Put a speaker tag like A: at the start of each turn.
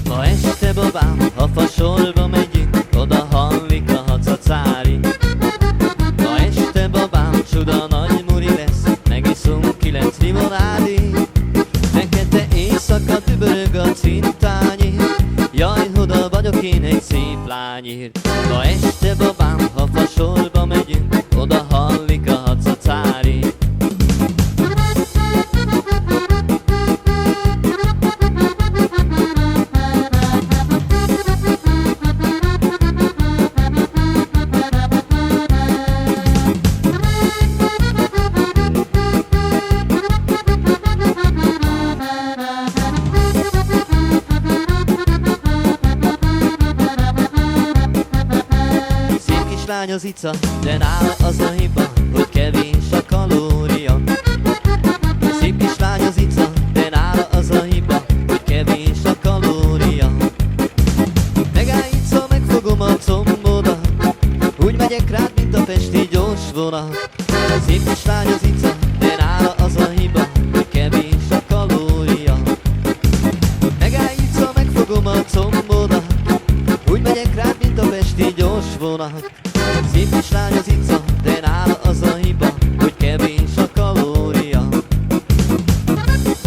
A: Ma este babám, ha fasorba megyünk, oda hallik a hacacári. Ma este babám, csuda nagy muri lesz, megiszunk 9 limonádi. Fekete éjszaka dübörög a cintányi, jaj, oda vagyok én egy szép lányér. Ma este babám, ha fasorba megyünk, oda hallik a hacacári. Lány az ica, de nála az a hiba, hogy kevés a kalória. Szép kislány az ica, de nála az a hiba, hogy kevés a kalória. Megáll ica, megfogom a combodat, úgy megyek rád, mint a pesti gyors vonat. Szép kislány az ica, de nála az a hiba, hogy kevés a kalória. Megáll ica, megfogom a combodat, úgy megyek rád, mint a pesti gyors vonat. Szép kislány az ica, de nála az a hiba,